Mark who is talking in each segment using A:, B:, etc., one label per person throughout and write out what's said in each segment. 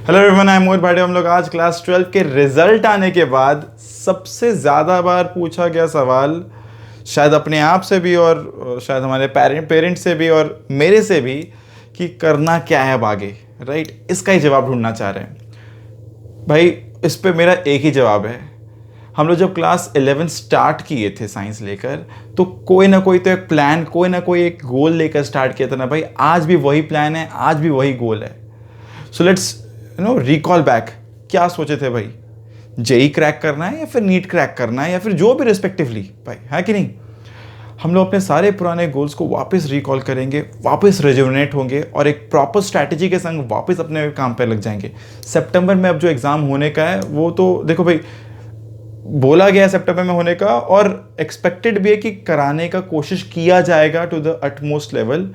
A: Hello everyone, I am मोहित भाटिया। हम लोग आज क्लास 12 के रिजल्ट आने के बाद सबसे ज़्यादा बार पूछा गया सवाल, शायद अपने आप से भी और शायद हमारे पेरेंट्स से भी और मेरे से भी, कि करना क्या है अब आगे, राइट? इसका ही जवाब ढूंढना चाह रहे हैं भाई। इस पे मेरा एक ही जवाब है। हम लोग जब क्लास 11 स्टार्ट किए थे साइंस लेकर, तो कोई ना कोई तो एक प्लान, कोई ना कोई एक गोल लेकर स्टार्ट किया था ना भाई। आज भी वही प्लान है, आज भी वही गोल है। So let's recall back. क्या सोचे थे भाई? जेई क्रैक करना है या फिर नीट क्रैक करना है या फिर जो भी रिस्पेक्टिवली भाई, है कि नहीं? हम लोग अपने सारे पुराने गोल्स को वापस रिकॉल करेंगे, वापस रिजुविनेट होंगे और एक प्रॉपर स्ट्रैटेजी के संग वापस अपने काम पर लग जाएंगे। सितंबर में अब जो एग्ज़ाम होने का है वो तो देखो भाई, बोला गया है सितंबर में होने का, और एक्सपेक्टेड भी है कि कराने का कोशिश किया जाएगा टू द अटमोस्ट लेवल।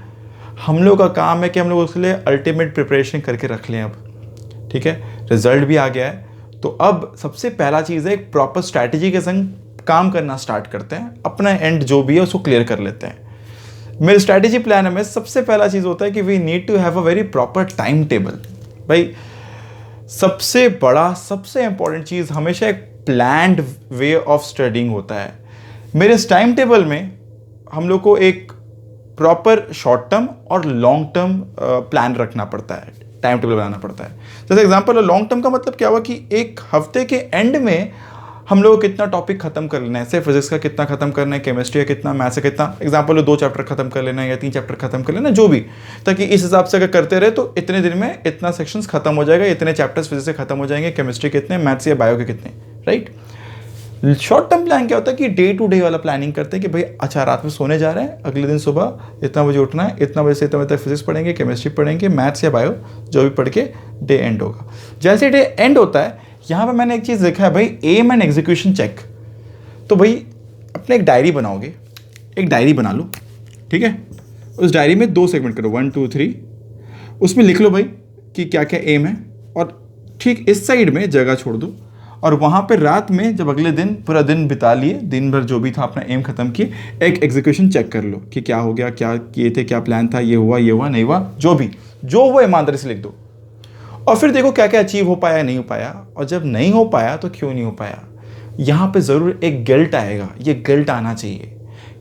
A: हम लोग का काम है कि हम लोग उसके लिए अल्टीमेट प्रिपरेशन करके रख लें अब, ठीक है? रिजल्ट भी आ गया है, तो अब सबसे पहला चीज़ है एक प्रॉपर स्ट्रैटेजी के संग काम करना स्टार्ट करते हैं। अपना एंड जो भी है उसको क्लियर कर लेते हैं। मेरे स्ट्रैटेजी प्लान में सबसे पहला चीज़ होता है कि we need to have a very proper time table. भाई सबसे बड़ा, सबसे इंपॉर्टेंट चीज़ हमेशा एक प्लान्ड वे ऑफ स्टडिंग होता है। मेरे इस टाइम टेबल में हम लोग को एक प्रॉपर शॉर्ट टर्म और लॉन्ग टर्म प्लान रखना पड़ता है, टाइम टेबल बनाना पड़ता है। जैसे एग्जांपल, लॉन्ग टर्म का मतलब क्या हुआ कि एक हफ्ते के एंड में हम लोग को कितना टॉपिक खत्म कर लेना है। जैसे फिजिक्स का कितना खत्म करना है, केमिस्ट्री का कितना, मैथ्स का कितना, एग्जांपल 2 चैप्टर खत्म कर लेना है या 3 चैप्टर खत्म कर लेना, जो भी, ताकि इस हिसाब से अगर करते रहे तो इतने दिन में इतना सेक्शंस खत्म हो जाएगा, इतने चैप्टर्स फिजिक्स से खत्म हो जाएंगे, केमिस्ट्री कितने, मैथ्स या बायो के कितने, राइट? शॉर्ट टर्म प्लान क्या होता है कि डे टू डे वाला प्लानिंग करते हैं कि भाई अच्छा रात में सोने जा रहे हैं, अगले दिन सुबह इतना बजे उठना है, इतना बजे से इतना बजे तक फिजिक्स पढ़ेंगे, केमिस्ट्री पढ़ेंगे, मैथ्स या बायो जो भी पढ़ के डे एंड होगा। जैसे डे एंड होता है, यहाँ पे मैंने एक चीज़ देखा है भाई, एम एंड एग्जीक्यूशन चेक। तो भाई अपने एक डायरी बनाओगे, एक डायरी बना लो, ठीक है? उस डायरी में 2 सेगमेंट करो, 1 2 3। उसमें लिख लो भाई कि क्या क्या एम है, और ठीक इस साइड में जगह छोड़ दो, और वहाँ पे रात में जब अगले दिन पूरा दिन बिता लिए, दिन भर जो भी था अपना एम खत्म किए, एक एग्जीक्यूशन चेक कर लो कि क्या हो गया, क्या किए थे, क्या प्लान था, ये हुआ नहीं हुआ, जो वो ईमानदारी से लिख दो। और फिर देखो क्या क्या अचीव हो पाया, नहीं हो पाया, और जब नहीं हो पाया तो क्यों नहीं हो पाया। यहाँ पे ज़रूर एक गिल्ट आएगा, ये गिल्ट आना चाहिए।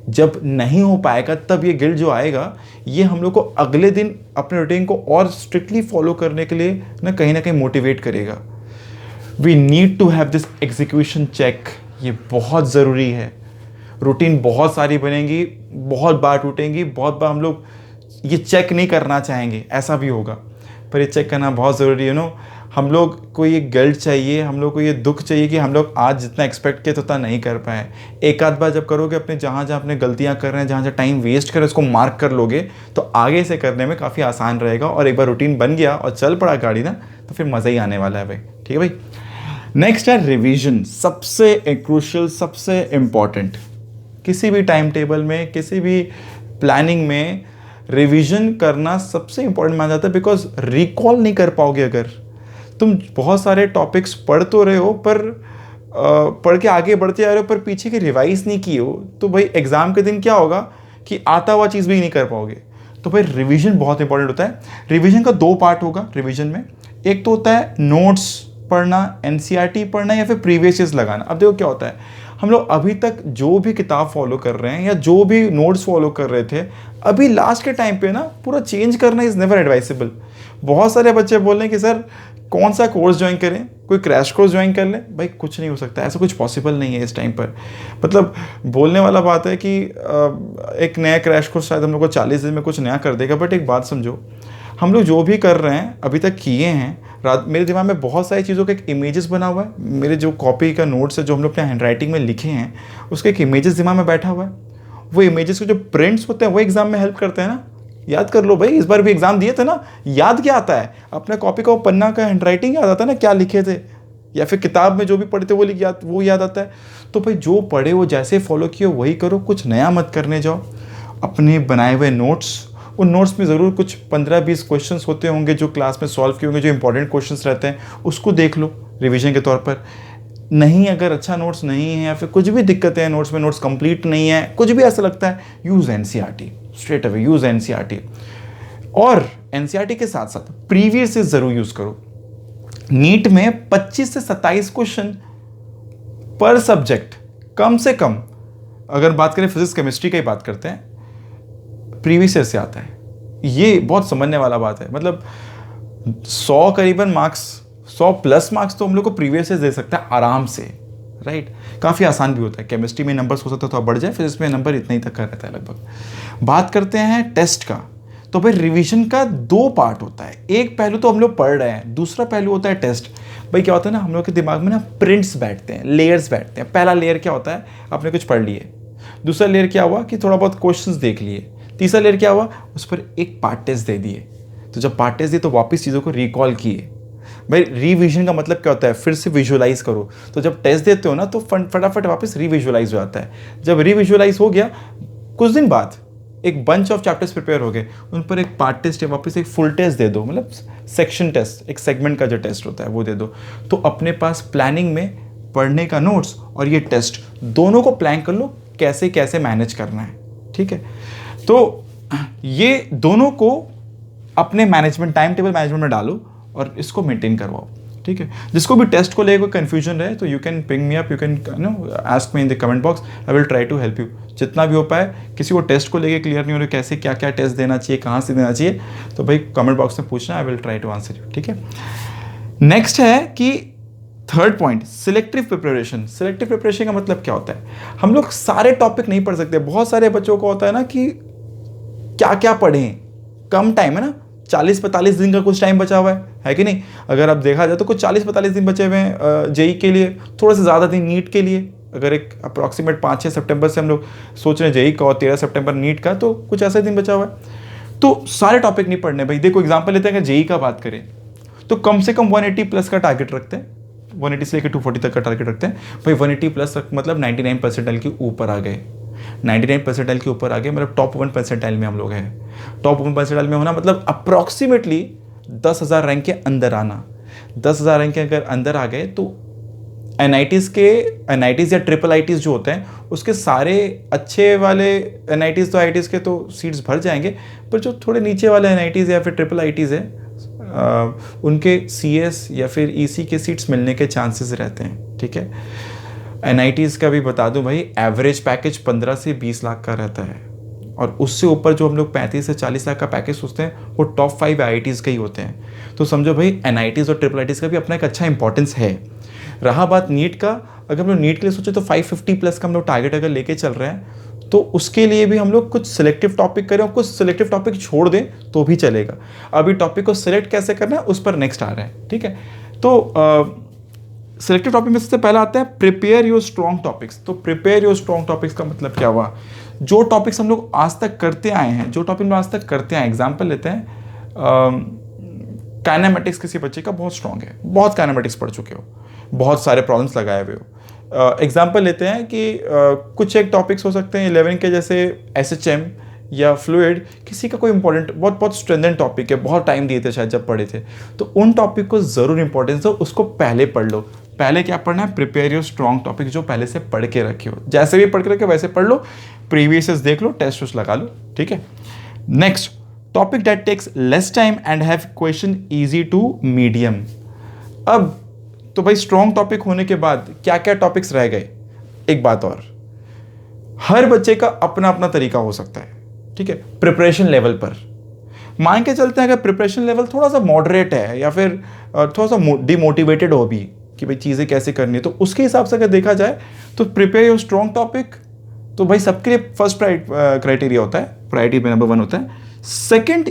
A: जब नहीं हो पाएगा तब ये गिल्ट जो आएगा, ये हम लोग को अगले दिन अपने रूटीन को और स्ट्रिक्टली फॉलो करने के लिए ना कहीं मोटिवेट करेगा। We need to have this execution check, ये बहुत ज़रूरी है। रूटीन बहुत सारी बनेंगी, बहुत बार टूटेंगी, बहुत बार हम लोग ये चेक नहीं करना चाहेंगे, ऐसा भी होगा, पर ये चेक करना बहुत ज़रूरी है। हम लोग को ये गिल्ट चाहिए, हम लोग को ये दुख चाहिए कि हम लोग आज जितना एक्सपेक्ट किए तो उतना नहीं कर पाए। एक आध बार जब करोगे, अपने जहाँ अपने गलतियाँ कर रहे हैं, जहाँ टाइम वेस्ट कर रहे हैं, उसको मार्क कर लोगे तो आगे से करने में काफ़ी आसान रहेगा। और एक बार रूटीन बन गया और चल पड़ा गाड़ी ना, तो फिर मज़ा ही आने वाला है भाई, ठीक है भाई? नेक्स्ट है रिवीजन, सबसे क्रूशियल, सबसे इम्पॉर्टेंट। किसी भी टाइम टेबल में, किसी भी प्लानिंग में रिवीजन करना सबसे इम्पॉर्टेंट माना जाता है, बिकॉज रिकॉल नहीं कर पाओगे अगर तुम बहुत सारे टॉपिक्स पढ़ तो रहे हो, पर पढ़ के आगे बढ़ते जा रहे हो, पर पीछे की रिवाइज नहीं की हो, तो भाई एग्जाम के दिन क्या होगा कि आता हुआ चीज़ भी नहीं कर पाओगे। तो भाई रिवीजन बहुत इंपॉर्टेंट होता है। रिवीजन का 2 पार्ट होगा रिवीजन में। एक तो होता है नोट्स पढ़ना, एनसीईआरटी पढ़ना, या फिर प्रीवियस ईयर्स लगाना। अब देखो क्या होता है, हम लोग अभी तक जो भी किताब फॉलो कर रहे हैं या जो भी नोट्स फॉलो कर रहे थे, अभी लास्ट के टाइम पे ना पूरा चेंज करना इज़ नेवर एडवाइसेबल। बहुत सारे बच्चे बोल रहे हैं कि सर कौन सा कोर्स ज्वाइन करें, कोई क्रैश कोर्स ज्वाइन कर लें। भाई कुछ नहीं हो सकता, ऐसा कुछ पॉसिबल नहीं है इस टाइम पर। मतलब बोलने वाला बात है कि एक नया क्रैश कोर्स शायद हम लोग को 40 दिन में कुछ नया कर देगा, बट एक बात समझो, हम लोग जो भी कर रहे हैं अभी तक किए हैं, मेरे दिमाग में बहुत सारी चीज़ों का एक इमेजेस बना हुआ है। मेरे जो कॉपी का नोट्स है, जो हम लोग अपने हैंडराइटिंग में लिखे हैं, उसके एक इमेजेस दिमाग में बैठा हुआ है। वो इमेजेस के जो प्रिंट्स होते हैं वो एग्जाम में हेल्प करते हैं ना। याद कर लो भाई, इस बार भी एग्जाम दिए थे ना, याद क्या आता है? अपने कॉपी का वो पन्ना का हैंडराइटिंग याद आता है ना, क्या लिखे थे, या फिर किताब में जो भी पढ़े थे वो याद आता है। तो भाई जो पढ़े वो जैसे फॉलो किए वही करो, कुछ नया मत करने जाओ। अपने बनाए हुए नोट्स, उन नोट्स में ज़रूर कुछ 15-20 क्वेश्चंस होते होंगे जो क्लास में सॉल्व किए होंगे, जो इंपॉर्टेंट क्वेश्चंस रहते हैं, उसको देख लो रिवीजन के तौर पर। नहीं, अगर अच्छा नोट्स नहीं है या फिर कुछ भी दिक्कतें हैं नोट्स में, नोट्स कंप्लीट नहीं है, कुछ भी ऐसा लगता है, use NCERT, straight away use NCERT. और एनसीईआरटी के साथ साथ प्रीवियस ईयर ज़रूर यूज़ करो। नीट में 25 से 27 क्वेश्चन पर सब्जेक्ट कम से कम, अगर बात करें फिजिक्स केमिस्ट्री की बात करते हैं, प्रीवियस ईयर से आता है। ये बहुत समझने वाला बात है, मतलब 100 करीबन मार्क्स, 100 प्लस मार्क्स तो हम लोग को प्रीवियस ईयर दे सकता है आराम से, राइट। काफ़ी आसान भी होता है। केमिस्ट्री में नंबर हो सकता है थोड़ा बढ़ जाए, फिजिक्स में नंबर इतना ही तक का रहता है लगभग। बात करते हैं टेस्ट का, तो भाई रिवीजन का 2 पार्ट होता है। एक पहलू तो हम लोग पढ़ रहे हैं, दूसरा पहलू होता है टेस्ट। भाई क्या होता है ना, हम लोग के दिमाग में ना प्रिंट्स बैठते हैं, लेयर्स बैठते हैं। पहला लेयर क्या होता है, आपने कुछ पढ़ लिए। दूसरा लेयर क्या हुआ कि थोड़ा बहुत क्वेश्चंस देख लिए। तीसरा लेयर क्या हुआ, उस पर एक पार्ट टेस्ट दे दिए। तो जब पार्ट टेस्ट दिए तो वापस चीज़ों को रिकॉल किए। भाई रिवीजन का मतलब क्या होता है, फिर से विजुअलाइज करो। तो जब टेस्ट देते हो ना तो फटाफट वापस रिविजुअलाइज हो जाता है। जब रिविजुअलाइज हो गया, कुछ दिन बाद एक बंच ऑफ चैप्टर्स प्रिपेयर हो गए, उन पर एक पार्ट टेस्ट या वापस एक फुल टेस्ट दे दो, मतलब सेक्शन टेस्ट, एक सेगमेंट का जो टेस्ट होता है वो दे दो। तो अपने पास प्लानिंग में पढ़ने का नोट्स और ये टेस्ट दोनों को प्लान कर लो, कैसे कैसे मैनेज करना है, ठीक है। तो ये दोनों को अपने मैनेजमेंट, टाइम टेबल मैनेजमेंट में डालो और इसको मेंटेन करवाओ, ठीक है। जिसको भी टेस्ट को लेकर कन्फ्यूजन रहे तो you can ping me up, you can ask me in the comment box, I will try to help you जितना भी हो पाए। किसी को टेस्ट को लेकर क्लियर नहीं हो रहा, कैसे क्या क्या टेस्ट देना चाहिए, कहाँ से देना चाहिए, तो भाई कमेंट बॉक्स में पूछना, I will try to answer you, ठीक है। नेक्स्ट है कि third point, selective preparation. Selective preparation का मतलब क्या होता है, हम लोग सारे टॉपिक नहीं पढ़ सकते। बहुत सारे बच्चों को होता है ना कि क्या क्या पढ़ें, कम टाइम है ना, 40-45 दिन का कुछ टाइम बचा हुआ है कि नहीं। अगर आप देखा जाए तो कुछ 40-45 दिन बचे हुए हैं जेई के लिए, थोड़े से ज़्यादा दिन नीट के लिए। अगर एक अप्रॉक्सीमेट 5-6 सितंबर से हम लोग सोच रहे हैं जेई का और 13 सितंबर नीट का, तो कुछ ऐसा दिन बचा हुआ है। तो सारे टॉपिक नहीं पढ़ने भाई। देखो एग्जाम्पल लेते हैं, अगर जेई का बात करें तो कम से कम 180 प्लस का टारगेट रखते हैं, 180 से लेकर 240 तक का टारगेट रखते हैं भाई। 180 प्लस मतलब 99 परसेंटाइल के ऊपर आ गए, 99 परसेंटाइल के ऊपर आ गए, मतलब टॉप 1 परसेंटाइल में हम लोग हैं। टॉप 1 परसेंटाइल में होना मतलब अप्रॉक्सीमेटली 10,000 रैंक के अंदर आना। 10,000 रैंक के अगर अंदर आ गए तो एनआईटीज़ या ट्रिपल आईटीज़ जो होते हैं उसके सारे अच्छे वाले एनआईटीज़ तो आईटीज़ के तो सीट्स भर जाएंगे, पर जो थोड़े नीचे वाले एनआईटीज़ या फिर ट्रिपल आईटीज़ हैं उनके सीएस या फिर ईसी के सीट्स मिलने के चांसेस रहते हैं, ठीक है। एनआईटीज़ का भी बता दूं भाई, एवरेज पैकेज 15 से 20 लाख का रहता है, और उससे ऊपर जो हम लोग 35 से 40 लाख का पैकेज सोचते हैं वो टॉप 5 आईआईटीज़ के ही होते हैं। तो समझो भाई एनआईटीज़ और ट्रिपल आईटीज़ का भी अपना एक अच्छा इंपॉर्टेंस है। रहा बात नीट का, अगर हम लोग नीट के लिए सोचे तो 550 प्लस का हम लोग टारगेट अगर लेके चल रहे हैं तो उसके लिए भी हम लोग कुछ सिलेक्टिव टॉपिक करें और कुछ सिलेक्टिव टॉपिक छोड़ दें तो भी चलेगा। अभी टॉपिक को सिलेक्ट कैसे करना है उस पर नेक्स्ट आ रहा है, ठीक है। तो सिलेक्टिव टॉपिक में सबसे पहला आता है प्रिपेयर योर स्ट्रॉन्ग टॉपिक्स। तो प्रिपेयर योर स्ट्रॉन्ग टॉपिक्स का मतलब क्या हुआ, जो टॉपिक्स हम लोग आज तक करते आए हैं, जो टॉपिक हम लोग आज तक करते आए, एग्जाम्पल लेते हैं काइनेमेटिक्स किसी बच्चे का बहुत स्ट्रॉन्ग है, बहुत काइनेमेटिक्स पढ़ चुके हो, बहुत सारे प्रॉब्लम्स लगाए हुए हो। एग्जाम्पल लेते हैं कि कुछ एक टॉपिक्स हो सकते हैं 11 के, जैसे एसएचएम या फ्लूइड, किसी का कोई इंपॉर्टेंट बहुत बहुत स्ट्रेंथन टॉपिक है, बहुत टाइम दिए थे शायद जब पढ़े थे, तो उन टॉपिक को ज़रूर इंपॉर्टेंस दो, उसको पहले पढ़ लो। पहले क्या पढ़ना है, प्रिपेयर योर स्ट्रॉन्ग टॉपिक, जो पहले से पढ़ के रखे हो, जैसे भी पढ़ के रखे वैसे पढ़ लो, प्रीवियस देख लो, टेस्ट वेस्ट लगा लो, ठीक है। Next, topic that takes less time and have question easy to medium. अब तो भाई स्ट्रॉन्ग टॉपिक होने के बाद क्या क्या टॉपिक्स रह गए, एक बात और, हर बच्चे का अपना अपना तरीका हो सकता है, ठीक है। प्रिपरेशन लेवल पर मान के चलते हैं, अगर प्रिपरेशन लेवल थोड़ा सा मॉडरेट है या फिर थोड़ा सा डिमोटिवेटेड हो भी कि भाई चीज़ें कैसे करनी है, तो उसके हिसाब से अगर देखा जाए तो प्रिपेयर योर स्ट्रॉन्ग टॉपिक तो भाई सबके लिए फर्स्ट क्राइटेरिया होता है, प्रायोरिटी में नंबर 1 होता है। सेकंड,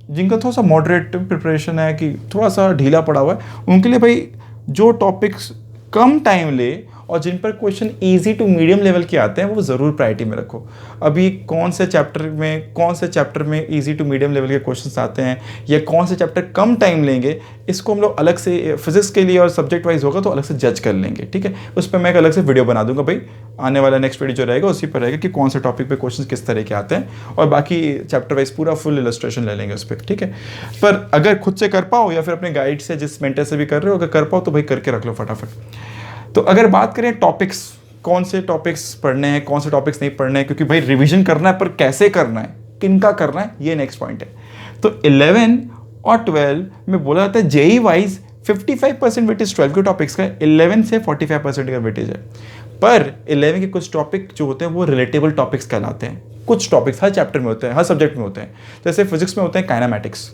A: जिनका थोड़ा सा मॉडरेट प्रिपरेशन है कि थोड़ा सा ढीला पड़ा हुआ है, उनके लिए भाई जो टॉपिक्स कम टाइम ले और जिन पर question easy to medium level के आते हैं वो ज़रूर प्रायोरिटी में रखो। अभी कौन से चैप्टर में इजी टू मीडियम लेवल के क्वेश्चंस आते हैं या कौन से चैप्टर कम टाइम लेंगे, इसको हम लोग अलग से फिजिक्स के लिए और सब्जेक्ट वाइज होगा तो अलग से जज कर लेंगे, ठीक है। उस पर मैं एक अलग से वीडियो बना दूंगा भाई, आने वाला नेक्स्ट वीडियो जो रहेगा उसी पर रहेगा कि कौन से टॉपिक पे क्वेश्चन किस तरह के आते हैं, और बाकी चैप्टर वाइज पूरा फुल इलस्ट्रेशन ले लेंगे उस पर, ठीक है। पर अगर खुद से कर पाओ या फिर अपने गाइड से, जिस मेंटर से भी कर रहे हो, अगर कर पाओ तो भाई करके रख लो फटाफट। तो अगर बात करें टॉपिक्स, कौन से टॉपिक्स पढ़ने हैं, कौन से टॉपिक्स नहीं पढ़ने हैं, क्योंकि भाई रिवीजन करना है, पर कैसे करना है, किनका करना है, ये नेक्स्ट पॉइंट है। तो 11 और 12 में बोला जाता है जेई वाइज 55% वेटेज 12 के टॉपिक्स का, 11 से 45% का वेटेज है। पर 11 के कुछ टॉपिक जो होते हैं वो रिलेटेबल टॉपिक्स कहलाते हैं। कुछ टॉपिक्स हर चैप्टर में होते हैं, हर सब्जेक्ट में होते हैं। जैसे फिजिक्स में होते हैं kinematics,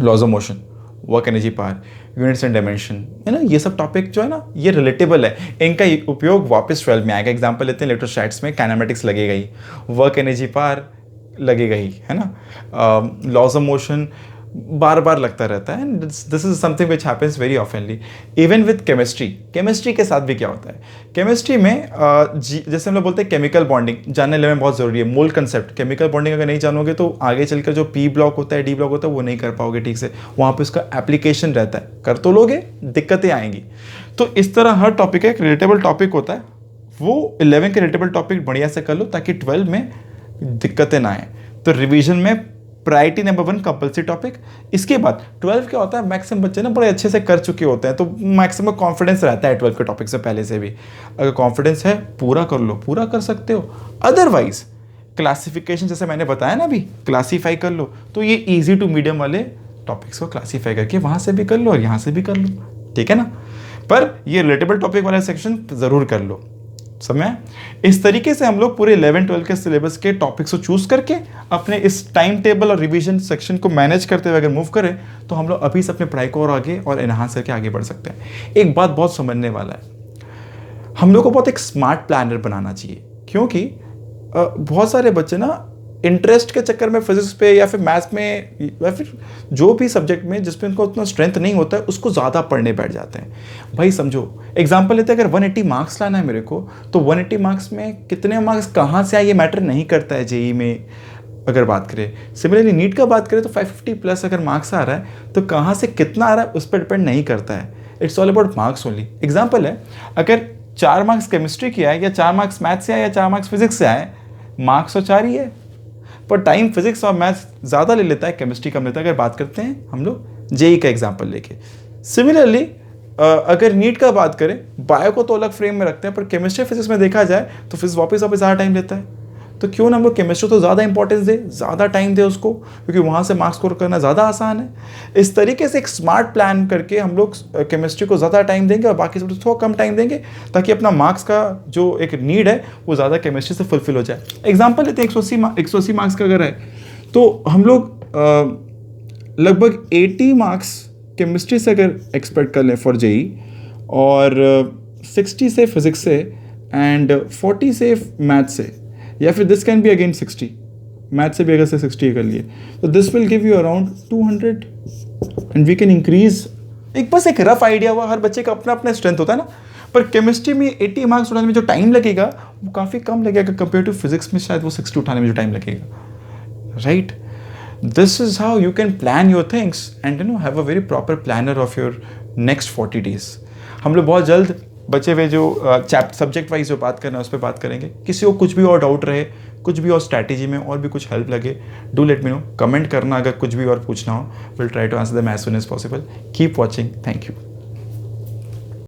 A: laws of motion, work energy power, units and dimension, है ना। ये सब टॉपिक जो है ना ये रिलेटेबल है, इनका उपयोग वापस 12 में आएगा। एग्जांपल लेते हैं इलेक्ट्रोस्टैटिक्स में काइनेमैटिक्स लगेगा ही, वर्क एनर्जी पावर लगेगा ही, है ना। लॉज ऑफ मोशन बार बार लगता रहता है। This is something which happens very ऑफनली। Even with chemistry, chemistry के साथ भी क्या होता है, केमिस्ट्री में जैसे हम लोग बोलते हैं केमिकल बॉन्डिंग जानने लेने में बहुत ज़रूरी है। मोल कंसेप्ट, केमिकल बॉन्डिंग अगर नहीं जानोगे तो आगे चलकर जो पी ब्लॉक होता है, डी ब्लॉक होता है, वो नहीं कर पाओगे ठीक से। वहाँ पे उसका एप्लीकेशन रहता है, कर तो लोगे, दिक्कतें आएंगी। तो इस तरह हर टॉपिक का एक रिलेटेबल टॉपिक होता है, वो 11 के रिलेटेबल टॉपिक बढ़िया से कर लो ताकि 12 में दिक्कतें ना आए। तो रिवीजन में प्रायोरिटी नंबर 1 कंपल्सरी टॉपिक। इसके बाद 12 क्या होता है, मैक्सिमम बच्चे ना बड़े अच्छे से कर चुके होते हैं, तो मैक्सिमम कॉन्फिडेंस रहता है 12 के टॉपिक से पहले से भी। अगर कॉन्फिडेंस है पूरा कर लो, पूरा कर सकते हो। अदरवाइज क्लासिफिकेशन जैसे मैंने बताया ना अभी, क्लासीफाई कर लो, तो ये ईजी टू मीडियम वाले टॉपिक्स को क्लासीफाई करके वहाँ से भी कर लो और यहाँ से भी कर लो, ठीक है ना। पर ये रिलेटेबल टॉपिक वाला सेक्शन ज़रूर कर लो, समय। इस तरीके से हम लोग पूरे 11-12 के सिलेबस के टॉपिक्स को चूज करके अपने इस टाइम टेबल और रिवीजन सेक्शन को मैनेज करते हुए अगर मूव करें तो हम लोग अभी से अपने पढ़ाई को और आगे और एनहांस करके आगे बढ़ सकते हैं। एक बात बहुत समझने वाला है, हम लोग को बहुत एक स्मार्ट प्लानर बनाना चाहिए, क्योंकि बहुत सारे बच्चे ना इंटरेस्ट के चक्कर में फिजिक्स पे या फिर मैथ्स में या फिर जो भी सब्जेक्ट में जिसमें उनको उतना स्ट्रेंथ नहीं होता है उसको ज़्यादा पढ़ने बैठ जाते हैं। भाई समझो, एग्जांपल लेते हैं, अगर 180 मार्क्स लाना है मेरे को, तो 180 मार्क्स में कितने मार्क्स कहाँ से आए ये मैटर नहीं करता है जेई में अगर बात करें। सिमिलरली नीट का बात करें तो 550 प्लस अगर मार्क्स आ रहा है तो कहाँ से कितना आ रहा है उस पर डिपेंड नहीं करता है। It's all about marks only. Example है, अगर 4 मार्क्स केमिस्ट्री की आए या 4 मार्क्स मैथ्स से आए या 4 मार्क्स फिजिक्स से आए, मार्क्स तो 4 ही है, पर टाइम फिजिक्स और मैथ्स ज़्यादा ले लेता है, केमिस्ट्री कम लेता है। अगर बात करते हैं हम लोग जेई का एग्जांपल लेके। सिमिलरली अगर नीट का बात करें, बायो को तो अलग फ्रेम में रखते हैं, पर केमिस्ट्री फिजिक्स में देखा जाए तो फिजिक्स वापस ज़्यादा टाइम लेता है। तो क्यों ना हम लोग केमिस्ट्री तो ज़्यादा इंपॉर्टेंस दे, ज़्यादा टाइम दे उसको, क्योंकि वहाँ से मार्क्स स्कोर करना ज़्यादा आसान है। इस तरीके से एक स्मार्ट प्लान करके हम लोग केमिस्ट्री को ज़्यादा टाइम देंगे और बाकी सब थोड़ा कम टाइम देंगे, ताकि अपना मार्क्स का जो एक नीड है वो ज़्यादा केमिस्ट्री से फुलफिल हो जाए। एग्जाम्पल लेते हैं, 180 मार्क्स का अगर है तो हम लोग लगभग 80 मार्क्स केमिस्ट्री से अगर एक्सपेक्ट कर लें फॉर जेई, और 60 से फिजिक्स से एंड 40 से मैथ से, या फिर this can be again 60 math से भी अगर से 60 कर लिए, तो this will give you around 200 and we can increase. एक बस एक रफ आइडिया हुआ, हर बच्चे का अपना अपना स्ट्रेंथ होता है ना। पर केमिस्ट्री में 80 मार्क्स उठाने में जो टाइम लगेगा वो काफ़ी कम लगेगा कंपेयर टू फिजिक्स में शायद वो 60 उठाने में जो टाइम लगेगा, right. This is how you can plan your things and you know have a very proper planner of your next 40 days. हम लोग बहुत जल्द बचे हुए जो सब्जेक्ट वाइज जो बात करना है उस पर बात करेंगे। किसी को कुछ भी और डाउट रहे, कुछ भी और स्ट्रैटेजी में और भी कुछ हेल्प लगे, do let me know, comment करना अगर कुछ भी और पूछना हो। Will try to answer them as soon as possible. Keep watching, thank you.